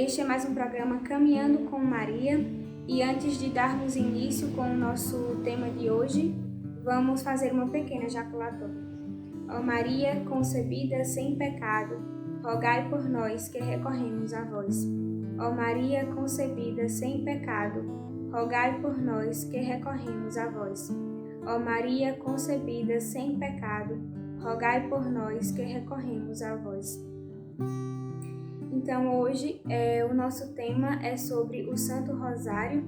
Este é mais um programa Caminhando com Maria e antes de darmos início com o nosso tema de hoje, vamos fazer uma pequena ejaculatória. Ó Maria, concebida sem pecado, rogai por nós que recorremos a vós. Ó Maria, concebida sem pecado, rogai por nós que recorremos a vós. Ó Maria, concebida sem pecado, rogai por nós que recorremos a vós. Então hoje o nosso tema é sobre o Santo Rosário,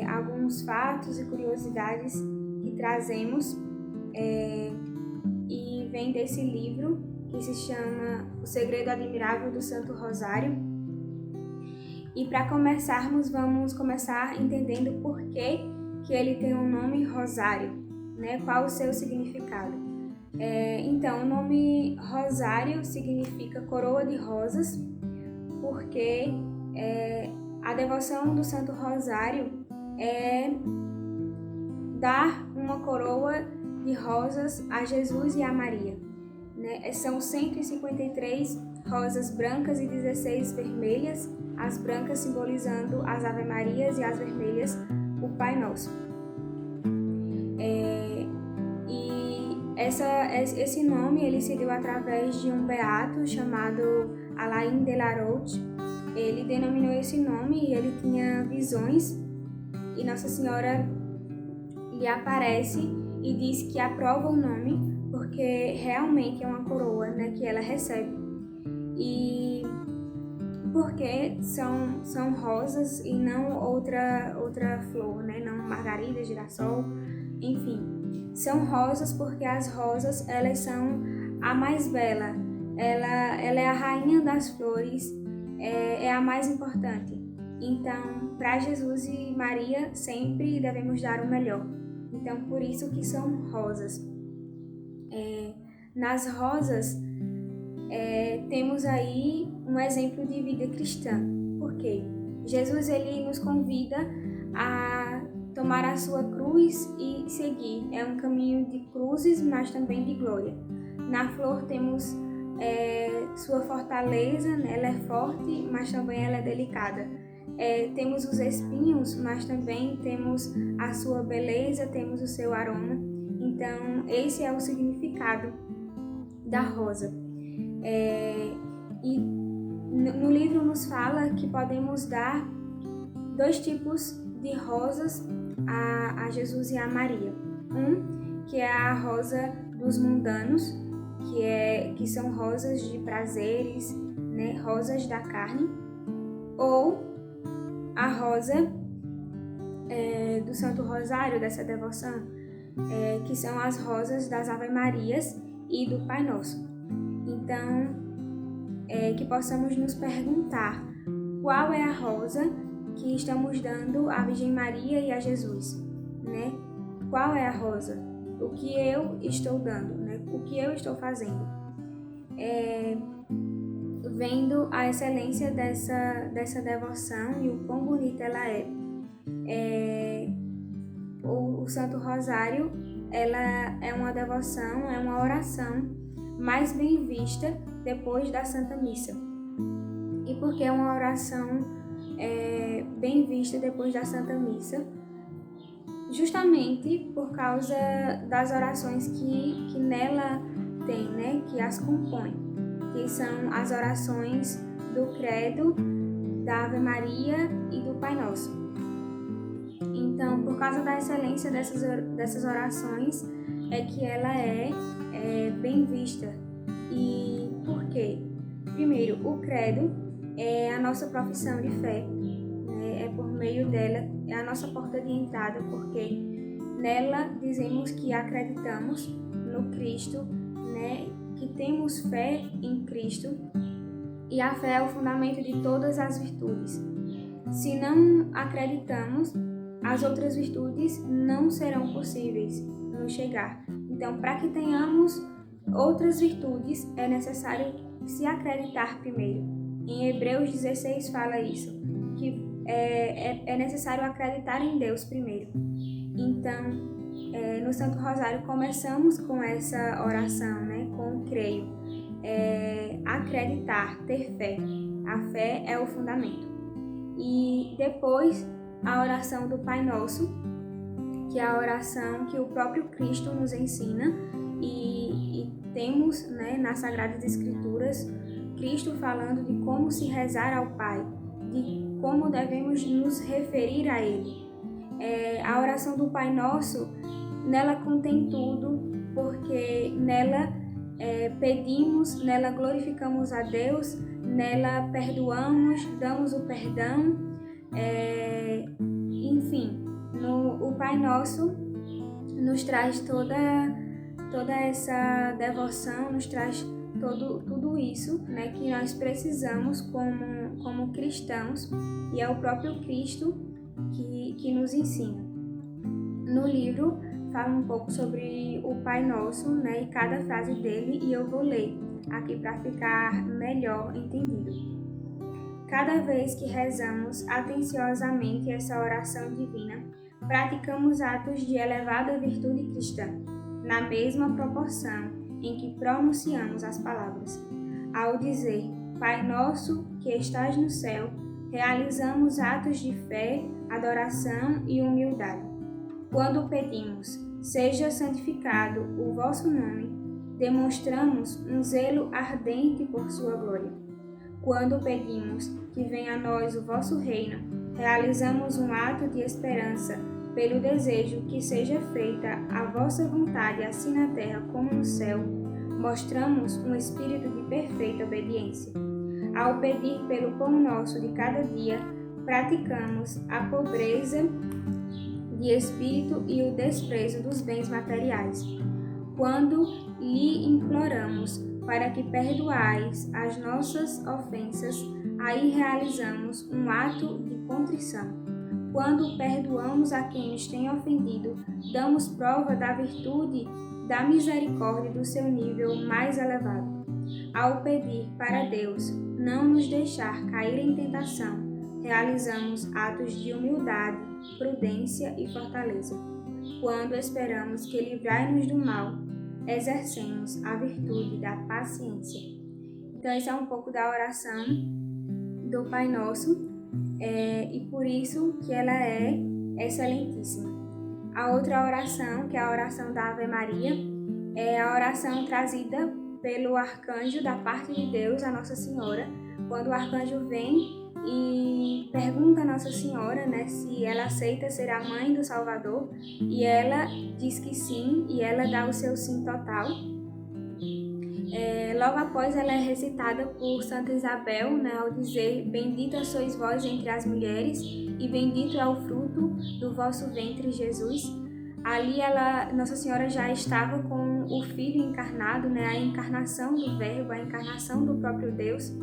alguns fatos e curiosidades que trazemos e vem desse livro que se chama O Segredo Admirável do Santo Rosário. E para começarmos, vamos começar entendendo por que ele tem um nome Rosário, né? Qual o seu significado. Então, o nome Rosário significa coroa de rosas, porque a devoção do Santo Rosário é dar uma coroa de rosas a Jesus e a Maria, né? São 153 rosas brancas e 16 vermelhas, as brancas simbolizando as Ave Marias e as vermelhas o Pai Nosso. Esse nome ele se deu através de um beato chamado Alain de la Roche. Ele denominou esse nome e ele tinha visões e Nossa Senhora lhe aparece e diz que aprova o nome porque realmente é uma coroa, né, que ela recebe. E porque são rosas e não outra flor, né, não margarida, girassol, enfim. São rosas porque as rosas, elas são a mais bela, ela é a rainha das flores, é a mais importante. Então, para Jesus e Maria, sempre devemos dar o melhor. Então, por isso que são rosas. Nas rosas, temos aí um exemplo de vida cristã. Por quê? Jesus ele nos convida a tomar a sua cruz e seguir. É um caminho de cruzes, mas também de glória. Na flor temos sua fortaleza, né? Ela é forte, mas também ela é delicada. Temos os espinhos, mas também temos a sua beleza, temos o seu aroma. Então, esse é o significado da rosa. E no livro nos fala que podemos dar 2 tipos de rosas a Jesus e a Maria. Que é a rosa dos mundanos, que são rosas de prazeres, né, rosas da carne, ou a rosa do Santo Rosário, dessa devoção, que são as rosas das Ave Marias e do Pai Nosso. Então, que possamos nos perguntar qual é a rosa que estamos dando à Virgem Maria e a Jesus, né? Qual é a rosa? O que eu estou dando, né? O que eu estou fazendo? Vendo a excelência dessa devoção e o quão bonita ela é. O Santo Rosário, ela é uma devoção, é uma oração mais bem vista depois da Santa Missa. E por que é uma oração bem vista depois da Santa Missa? Justamente por causa das orações que nela tem, né, que as compõem, que são as orações do Credo, da Ave Maria e do Pai Nosso. Então, por causa da excelência dessas orações, é que ela é bem vista. E por quê? Primeiro, o Credo é a nossa profissão de fé, né? É por meio dela, é a nossa porta de entrada, porque nela dizemos que acreditamos no Cristo, né? Que temos fé em Cristo, e a fé é o fundamento de todas as virtudes. Se não acreditamos, as outras virtudes não serão possíveis nos chegar. Então, para que tenhamos outras virtudes, é necessário se acreditar primeiro. Em Hebreus 16 fala isso, que é necessário acreditar em Deus primeiro. Então, no Santo Rosário começamos com essa oração, né? Com o creio. acreditar, ter fé. A fé é o fundamento. E depois a oração do Pai Nosso, que é a oração que o próprio Cristo nos ensina e temos, né, nas Sagradas Escrituras, Cristo falando de como se rezar ao Pai, de como devemos nos referir a Ele. A oração do Pai Nosso, nela contém tudo, porque nela pedimos, nela glorificamos a Deus, nela perdoamos, damos o perdão, enfim, o Pai Nosso nos traz toda essa devoção, nos traz tudo isso, né, que nós precisamos como cristãos, e é o próprio Cristo que nos ensina. No livro fala um pouco sobre o Pai Nosso, né, e cada frase dele, e eu vou ler aqui para ficar melhor entendido. Cada vez que rezamos atenciosamente essa oração divina, praticamos atos de elevada virtude cristã, na mesma proporção em que pronunciamos as palavras. Ao dizer Pai Nosso que estás no céu, realizamos atos de fé, adoração e humildade. Quando pedimos, seja santificado o vosso nome, demonstramos um zelo ardente por sua glória. Quando pedimos que venha a nós o vosso reino, realizamos um ato de esperança pelo desejo que seja feita a vossa vontade, assim na terra como no céu. Mostramos um espírito de perfeita obediência. Ao pedir pelo pão nosso de cada dia, praticamos a pobreza de espírito e o desprezo dos bens materiais. Quando lhe imploramos para que perdoais as nossas ofensas, aí realizamos um ato de contrição. Quando perdoamos a quem nos tem ofendido, damos prova da virtude, da misericórdia do seu nível mais elevado. Ao pedir para Deus não nos deixar cair em tentação, realizamos atos de humildade, prudência e fortaleza. Quando esperamos que livrai-nos do mal, exercemos a virtude da paciência. Então, esse é um pouco da oração do Pai Nosso, e por isso que ela é excelentíssima. A outra oração, que é a oração da Ave Maria, é a oração trazida pelo arcanjo da parte de Deus, a Nossa Senhora, quando o arcanjo vem e pergunta a Nossa Senhora, né, se ela aceita ser a mãe do Salvador, e ela diz que sim, e ela dá o seu sim total. Logo após, ela é recitada por Santa Isabel, né, ao dizer: Bendita sois vós entre as mulheres, e bendito é o fruto do vosso ventre, Jesus. Ali Nossa Senhora já estava com o Filho encarnado, né, a encarnação do Verbo, a encarnação do próprio Deus.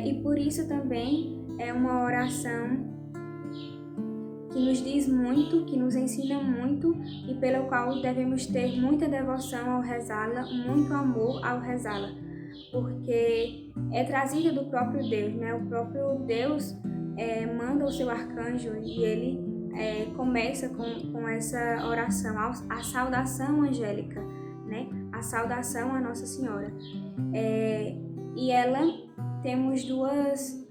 E por isso também é uma oração que nos diz muito, que nos ensina muito e pelo qual devemos ter muita devoção ao rezá-la, muito amor ao rezá-la, porque é trazida do próprio Deus, né? O próprio Deus manda o seu arcanjo e ele começa com essa oração, a saudação angélica, né? A saudação à Nossa Senhora. E ela temos duas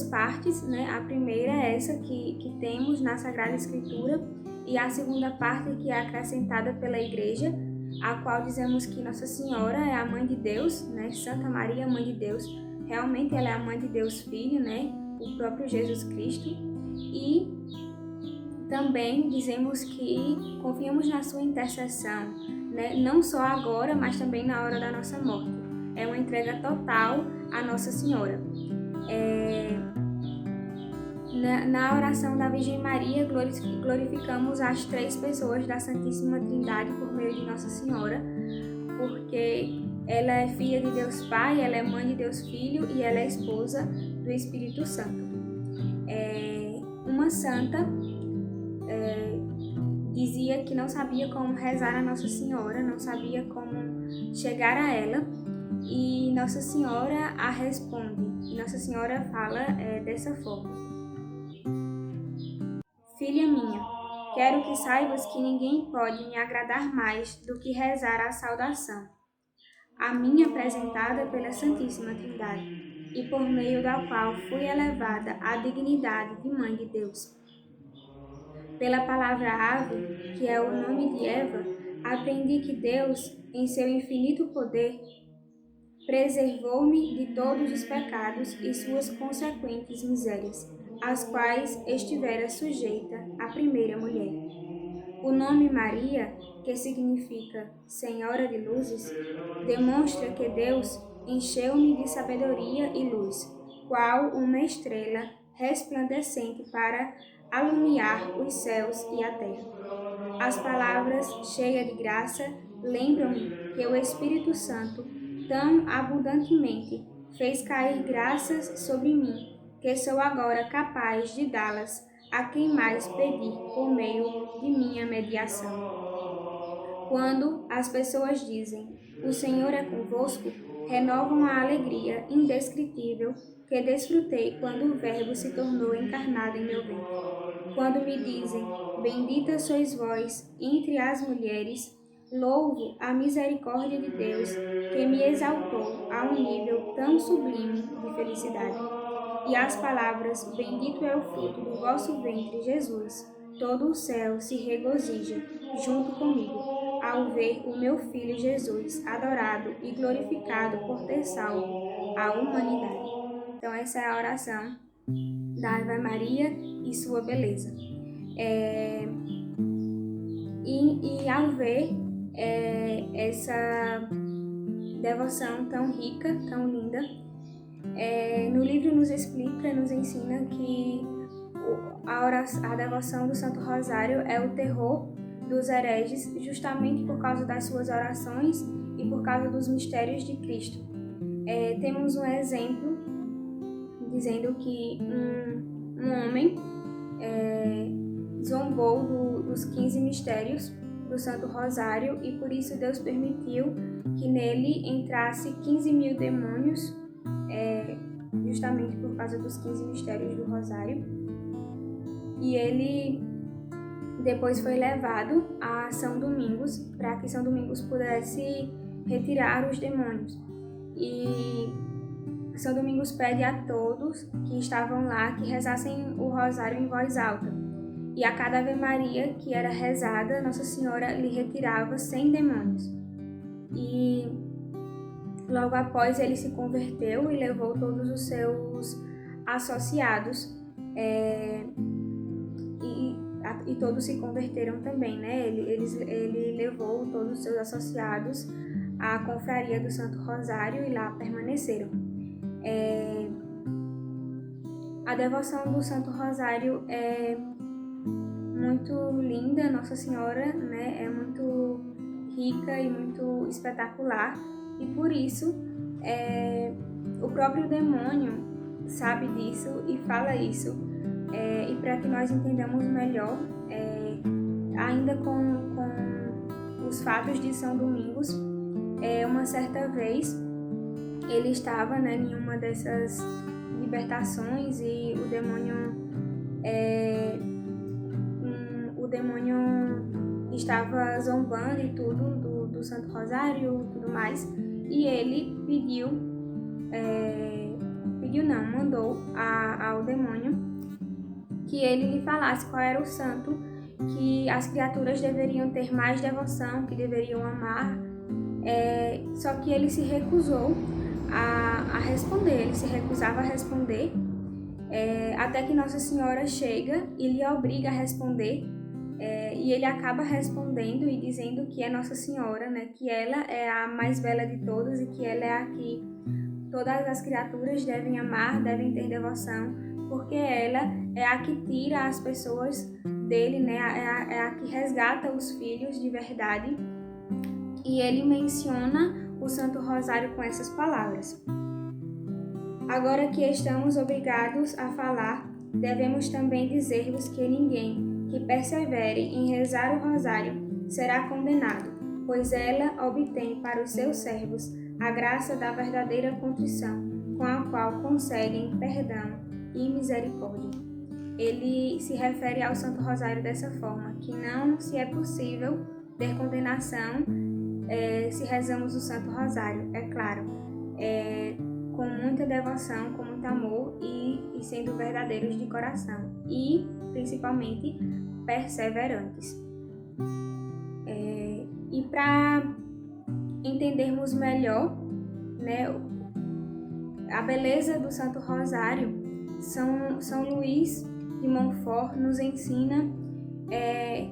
partes, né? A primeira é essa que temos na Sagrada Escritura, e a segunda parte que é acrescentada pela Igreja, a qual dizemos que Nossa Senhora é a Mãe de Deus, né? Santa Maria, Mãe de Deus, realmente ela é a Mãe de Deus Filho, né? O próprio Jesus Cristo. E também dizemos que confiamos na sua intercessão, né? Não só agora, mas também na hora da nossa morte. É uma entrega total à Nossa Senhora. Na oração da Virgem Maria, glorificamos as três pessoas da Santíssima Trindade por meio de Nossa Senhora, porque ela é filha de Deus Pai, ela é mãe de Deus Filho e ela é esposa do Espírito Santo. Uma santa dizia que não sabia como rezar a Nossa Senhora, não sabia como chegar a ela, e Nossa Senhora a responde. E Nossa Senhora fala dessa forma: Filha minha, quero que saibas que ninguém pode me agradar mais do que rezar a saudação. a mim apresentada pela Santíssima Trindade, e por meio da qual fui elevada à dignidade de Mãe de Deus. Pela palavra ave, que é o nome de Eva, aprendi que Deus, em seu infinito poder, preservou-me de todos os pecados e suas consequentes misérias, às quais estivera sujeita a primeira mulher. O nome Maria, que significa Senhora de Luzes, demonstra que Deus encheu-me de sabedoria e luz, qual uma estrela resplandecente para alumiar os céus e a terra. As palavras cheias de graça lembram-me que o Espírito Santo tão abundantemente fez cair graças sobre mim, que sou agora capaz de dá-las a quem mais pedir por meio de minha mediação. Quando as pessoas dizem, o Senhor é convosco, renovam a alegria indescritível que desfrutei quando o Verbo se tornou encarnado em meu ventre. Quando me dizem, bendita sois vós entre as mulheres, louvo a misericórdia de Deus que me exaltou a um nível tão sublime de felicidade. E as palavras, bendito é o fruto do vosso ventre, Jesus, todo o céu se regozija junto comigo, ao ver o meu Filho Jesus adorado e glorificado por ter salvo a humanidade. Então essa é a oração da Ave Maria e sua beleza. E ao ver essa devoção tão rica, tão linda, no livro nos explica, nos ensina que a devoção do Santo Rosário é o terror dos hereges, justamente por causa das suas orações e por causa dos mistérios de Cristo. Temos um exemplo dizendo que um homem zombou dos 15 mistérios do Santo Rosário e por isso Deus permitiu que nele entrasse 15.000 demônios, justamente por causa dos 15 mistérios do Rosário. E ele depois foi levado a São Domingos para que São Domingos pudesse retirar os demônios. E São Domingos pede a todos que estavam lá que rezassem o Rosário em voz alta. E a cada Ave Maria que era rezada, Nossa Senhora lhe retirava 100 demônios. E logo após ele se converteu e levou todos os seus associados, e todos se converteram também, né? Ele levou todos os seus associados à confraria do Santo Rosário e lá permaneceram. A devoção do Santo Rosário é muito linda, Nossa Senhora, né? É muito rica e muito espetacular, e por isso o próprio demônio sabe disso e fala isso, e para que nós entendamos melhor, ainda com os fatos de São Domingos, uma certa vez ele estava, né, em uma dessas libertações e o demônio estava zombando e tudo do Santo Rosário e tudo mais, e ele mandou ao demônio que ele lhe falasse qual era o santo que as criaturas deveriam ter mais devoção, que deveriam amar, só que ele se recusou a responder, ele se recusava a responder, até que Nossa Senhora chega e lhe obriga a responder, e ele acaba respondendo e dizendo que é Nossa Senhora, né, que ela é a mais bela de todas e que ela é a que todas as criaturas devem amar, devem ter devoção, porque ela é a que tira as pessoas dele, né, é a que resgata os filhos de verdade. E ele menciona o Santo Rosário com essas palavras. Agora que estamos obrigados a falar, devemos também dizer-vos que ninguém que persevere em rezar o Rosário será condenado, pois ela obtém para os seus servos a graça da verdadeira contrição, com a qual conseguem perdão e misericórdia. Ele se refere ao Santo Rosário dessa forma, que não se é possível ter condenação se rezamos o Santo Rosário, é claro, com muita devoção, com muito amor e sendo verdadeiros de coração e, principalmente, perseverantes. E para entendermos melhor, né, a beleza do Santo Rosário, São Luís de Montfort nos ensina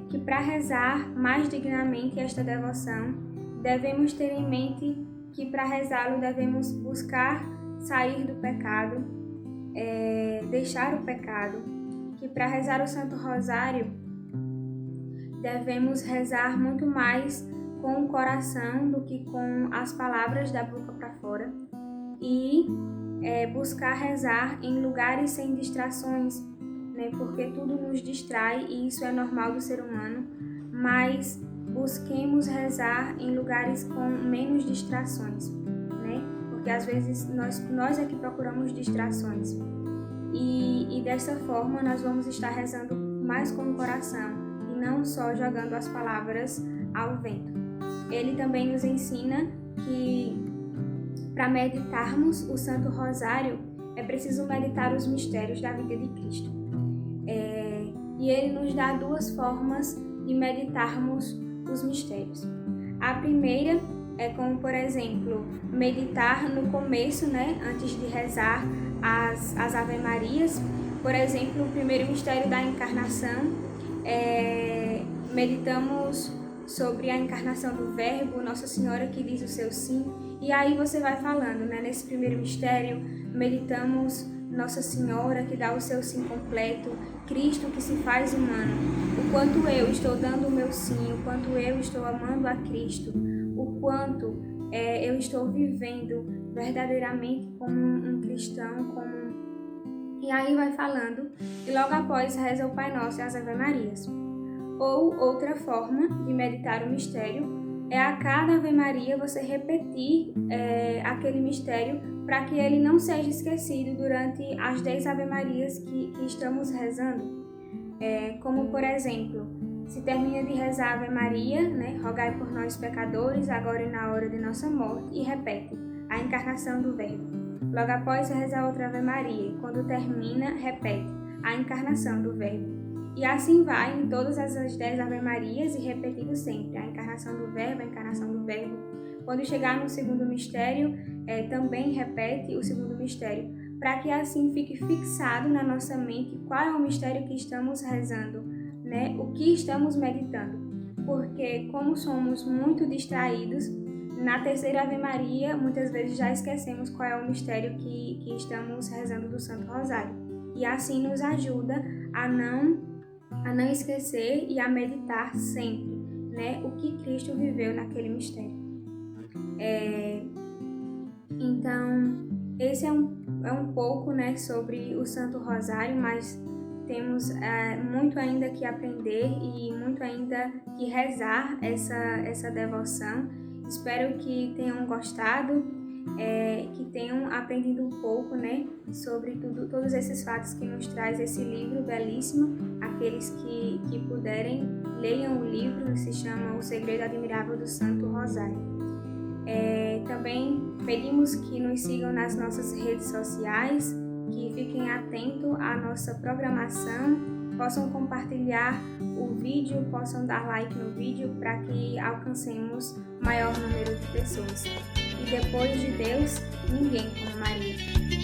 que para rezar mais dignamente esta devoção, devemos ter em mente que para rezá-lo devemos buscar sair do pecado, deixar o pecado, que para rezar o Santo Rosário devemos rezar muito mais com o coração do que com as palavras da boca para fora e buscar rezar em lugares sem distrações, né? Porque tudo nos distrai e isso é normal do ser humano, mas busquemos rezar em lugares com menos distrações, né? Porque às vezes nós é que procuramos distrações e dessa forma nós vamos estar rezando mais com o coração e não só jogando as palavras ao vento. Ele também nos ensina que para meditarmos o Santo Rosário é preciso meditar os mistérios da vida de Cristo. E ele nos dá duas formas de meditarmos os mistérios. A primeira é como, por exemplo, meditar no começo, né, antes de rezar as Ave-Marias. Por exemplo, o primeiro mistério da encarnação, meditamos sobre a encarnação do Verbo, Nossa Senhora que diz o seu sim, e aí você vai falando, né? Nesse primeiro mistério, meditamos Nossa Senhora que dá o seu sim completo, Cristo que se faz humano, o quanto eu estou dando o meu sim, o quanto eu estou amando a Cristo, o quanto eu estou vivendo verdadeiramente como um cristão, E aí vai falando, e logo após reza o Pai Nosso e as Ave-Marias. Ou outra forma de meditar o mistério é a cada Ave Maria você repetir aquele mistério para que ele não seja esquecido durante as 10 Ave Marias que estamos rezando. Como, por exemplo, se termina de rezar a Ave Maria, né, rogai por nós pecadores, agora e na hora de nossa morte, e repete a encarnação do Verbo. Logo após reza outra Ave Maria, e quando termina, repete a encarnação do Verbo. E assim vai em todas as 10 Ave Marias e repetindo sempre a encarnação do Verbo, a encarnação do Verbo. Quando chegar no segundo mistério, também repete o segundo mistério, para que assim fique fixado na nossa mente qual é o mistério que estamos rezando, né? O que estamos meditando. Porque como somos muito distraídos, na terceira Ave Maria, muitas vezes já esquecemos qual é o mistério que estamos rezando do Santo Rosário. E assim nos ajuda a não esquecer e a meditar sempre, né, o que Cristo viveu naquele mistério. Então, esse é um pouco, né, sobre o Santo Rosário, mas temos muito ainda que aprender e muito ainda que rezar essa devoção. Espero que tenham gostado, que tenham aprendido um pouco, né, sobre todos esses fatos que nos traz esse livro belíssimo. Aqueles que puderem, leiam o livro, se chama O Segredo Admirável do Santo Rosário. Também pedimos que nos sigam nas nossas redes sociais, que fiquem atentos à nossa programação, possam compartilhar o vídeo, possam dar like no vídeo para que alcancemos maior número de pessoas. E depois de Deus, ninguém como Maria.